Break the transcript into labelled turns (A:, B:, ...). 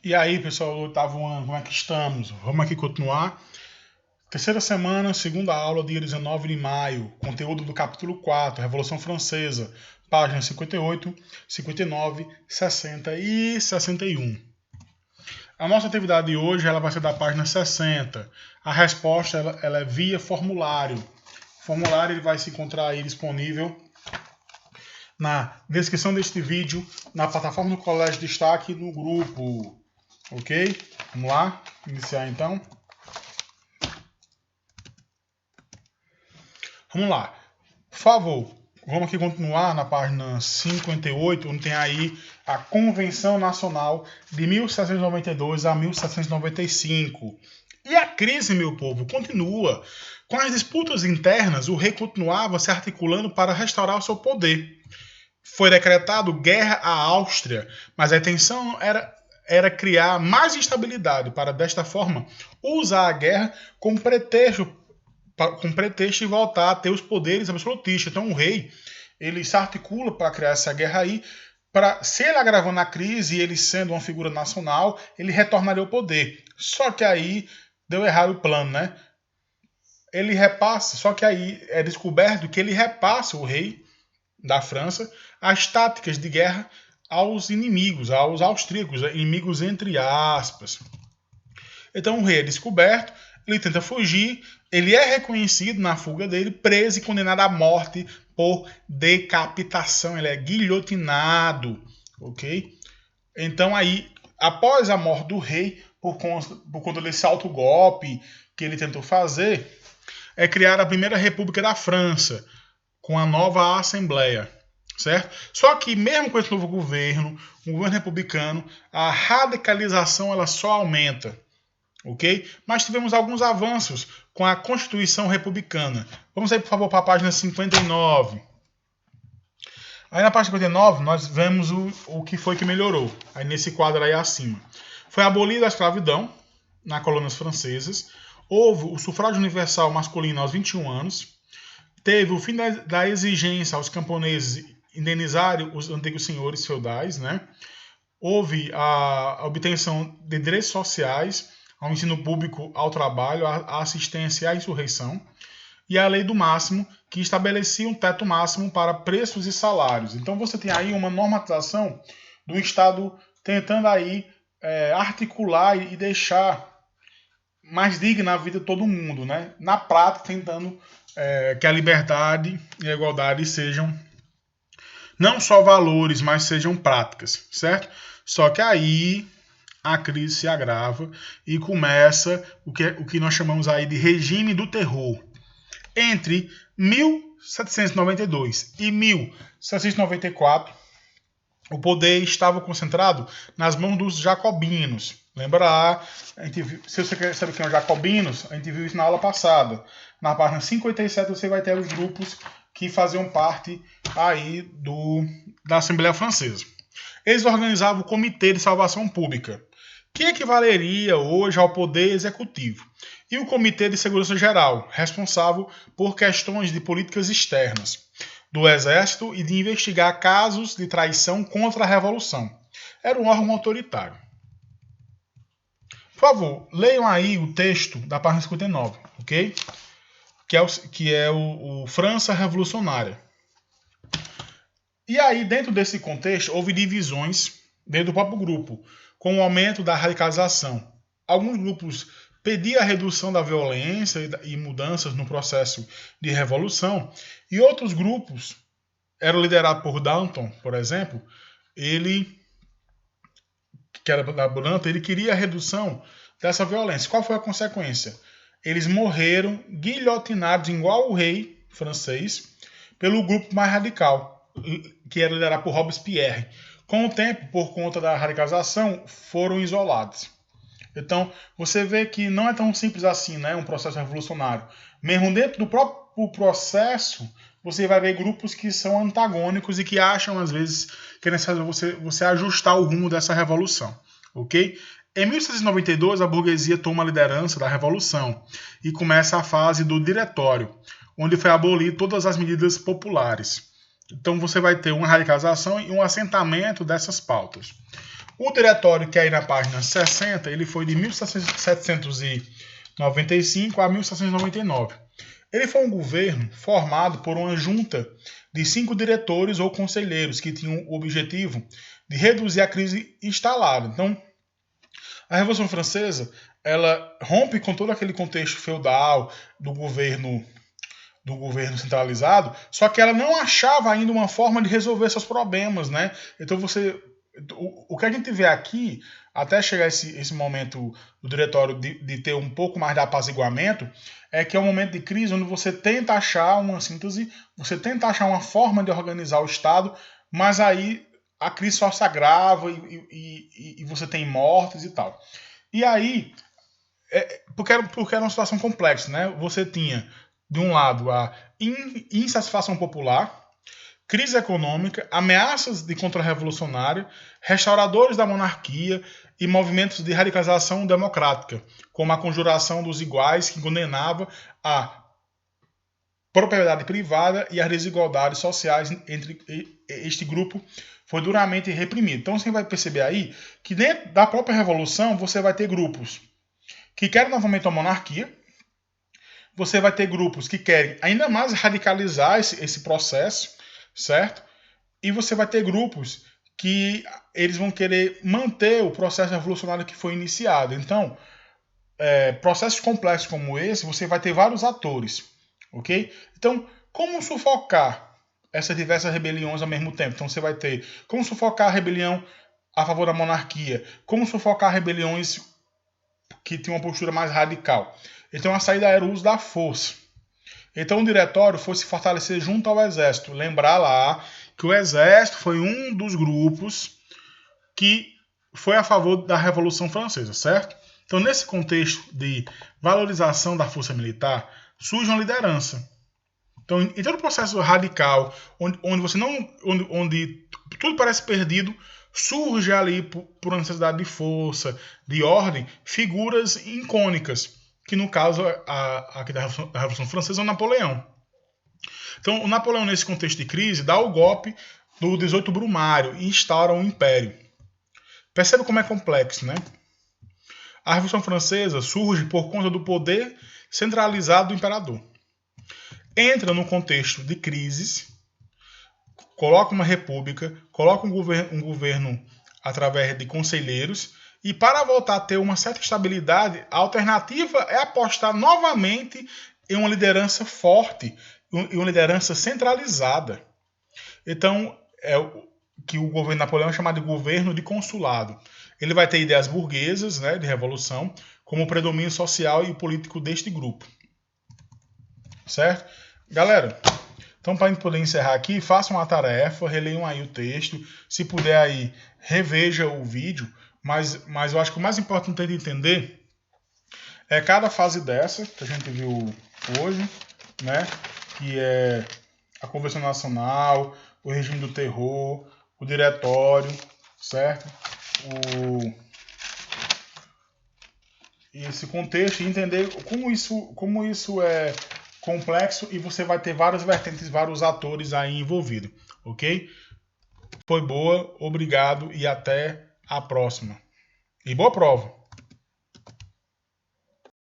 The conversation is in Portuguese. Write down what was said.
A: E aí, pessoal, do oitavo ano, como é que estamos? Vamos aqui continuar. Terceira semana, segunda aula, dia 19 de maio. Conteúdo do capítulo 4, Revolução Francesa. Páginas 58, 59, 60 e 61. A nossa atividade de hoje ela vai ser da página 60. A resposta ela é via formulário. O formulário ele vai se encontrar aí disponível na descrição deste vídeo, na plataforma do Colégio Destaque no grupo. Ok? Vamos lá, iniciar então. Vamos lá. Por favor, vamos aqui continuar na página 58, onde tem aí a Convenção Nacional de 1792 a 1795. E a crise, meu povo, continua. Com as disputas internas, o rei continuava se articulando para restaurar o seu poder. Foi decretado guerra à Áustria, mas a intenção era criar mais instabilidade para, desta forma, usar a guerra como pretexto e voltar a ter os poderes absolutistas. Então o rei ele se articula para criar essa guerra aí, para se ele agravando a crise e ele sendo uma figura nacional, ele retornaria ao poder. Só que aí deu errado o plano, né? Ele repassa, só que aí é descoberto que ele repassa o rei da França as táticas de guerra aos inimigos, aos austríacos, inimigos entre aspas. Então o rei é descoberto, ele tenta fugir, ele é reconhecido na fuga dele, preso e condenado à morte por decapitação, ele é guilhotinado, ok? Então aí, após a morte do rei, por conta desse autogolpe que ele tentou fazer, é criada a primeira república da França, com a nova Assembleia, certo? Só que mesmo com esse novo governo, um governo republicano, a radicalização ela só aumenta, ok? Mas tivemos alguns avanços com a Constituição Republicana. Vamos aí, por favor, para a página 59. Aí na página 59 nós vemos o que foi que melhorou, aí nesse quadro aí acima. Foi abolida a escravidão nas colônias francesas, houve o sufrágio universal masculino aos 21 anos, teve o fim da exigência aos camponeses indenizarem os antigos senhores feudais, né? Houve a obtenção de direitos sociais, ao ensino público, ao trabalho, à assistência e à insurreição, e a lei do máximo, que estabelecia um teto máximo para preços e salários. Então você tem aí uma normatização do Estado tentando aí articular e deixar mais digna a vida de todo mundo, né? Na prática, tentando que a liberdade e a igualdade sejam não só valores, mas sejam práticas, certo? Só que aí a crise se agrava e começa o que nós chamamos aí de regime do terror. Entre 1792 e 1794, o poder estava concentrado nas mãos dos jacobinos. Lembra lá, se você quer saber quem é os jacobinos, a gente viu isso na aula passada. Na página 57 você vai ter os grupos que faziam parte aí da Assembleia Francesa. Eles organizavam o Comitê de Salvação Pública, que equivaleria hoje ao Poder Executivo, e o Comitê de Segurança Geral, responsável por questões de políticas externas do Exército e de investigar casos de traição contra a Revolução. Era um órgão autoritário. Por favor, leiam aí o texto da página 59, ok? Que é o França Revolucionária. E aí, dentro desse contexto, houve divisões dentro do próprio grupo, com o aumento da radicalização. Alguns grupos pediam a redução da violência e mudanças no processo de revolução, e outros grupos eram liderados por Danton, por exemplo, ele queria a redução dessa violência. Qual foi a consequência? Eles morreram guilhotinados igual o rei francês pelo grupo mais radical, que era liderado por Robespierre. Com o tempo, por conta da radicalização, foram isolados. Então, você vê que não é tão simples assim, né? Um processo revolucionário. Mesmo dentro do próprio processo, você vai ver grupos que são antagônicos e que acham, às vezes, que é necessário você ajustar o rumo dessa revolução. Ok? Em 1792, a burguesia toma a liderança da revolução e começa a fase do diretório, onde foi abolido todas as medidas populares. Então você vai ter uma radicalização e um assentamento dessas pautas. O diretório, que é aí na página 60, ele foi de 1795 a 1799. Ele foi um governo formado por uma junta de 5 diretores ou conselheiros que tinham o objetivo de reduzir a crise instalada. Então, a Revolução Francesa, ela rompe com todo aquele contexto feudal do governo centralizado, só que ela não achava ainda uma forma de resolver seus problemas, né? Então o que a gente vê aqui, até chegar esse momento do diretório de ter um pouco mais de apaziguamento, é que é um momento de crise onde você tenta achar uma síntese, você tenta achar uma forma de organizar o Estado, mas aí a crise só se agrava e você tem mortes e tal. E aí, porque era uma situação complexa, né? Você tinha, de um lado, a insatisfação popular, crise econômica, ameaças de contra-revolucionária, restauradores da monarquia e movimentos de radicalização democrática, como a Conjuração dos Iguais, que condenava a propriedade privada e as desigualdades sociais entre este grupo foi duramente reprimido. Então você vai perceber aí que dentro da própria revolução você vai ter grupos que querem novamente a monarquia, você vai ter grupos que querem ainda mais radicalizar esse processo, certo? E você vai ter grupos que eles vão querer manter o processo revolucionário que foi iniciado. Então, processos complexos como esse, você vai ter vários atores, ok? Então, como sufocar essas diversas rebeliões ao mesmo tempo? Então, você vai ter como sufocar a rebelião a favor da monarquia, como sufocar rebeliões que tinham uma postura mais radical. Então, a saída era o uso da força. Então o diretório foi se fortalecer junto ao exército. Lembrar lá que o exército foi um dos grupos que foi a favor da Revolução Francesa, certo? Então nesse contexto de valorização da força militar, surge uma liderança. Então em todo o processo radical, onde você não, onde tudo parece perdido, surge ali por necessidade de força, de ordem, figuras icônicas, que no caso aqui da Revolução Francesa é o Napoleão. Então o Napoleão, nesse contexto de crise, dá o golpe do 18 Brumário e instaura um império. Percebe como é complexo, né? A Revolução Francesa surge por conta do poder centralizado do imperador. Entra no contexto de crises, coloca uma república, coloca um governo através de conselheiros, e para voltar a ter uma certa estabilidade, a alternativa é apostar novamente em uma liderança forte, em uma liderança centralizada. Então, é o que o governo Napoleão é chamado de governo de consulado. Ele vai ter ideias burguesas, né, de revolução, como o predomínio social e político deste grupo. Certo? Galera, então para a gente poder encerrar aqui, façam uma tarefa, releiam aí o texto. Se puder aí, reveja o vídeo. Mas eu acho que o mais importante de entender é cada fase dessa, que a gente viu hoje, né? Que é a Convenção Nacional, o regime do terror, o diretório, certo? Esse contexto e entender como isso é complexo e você vai ter várias vertentes, vários atores aí envolvidos, ok? Foi boa, obrigado e até a próxima. E boa prova!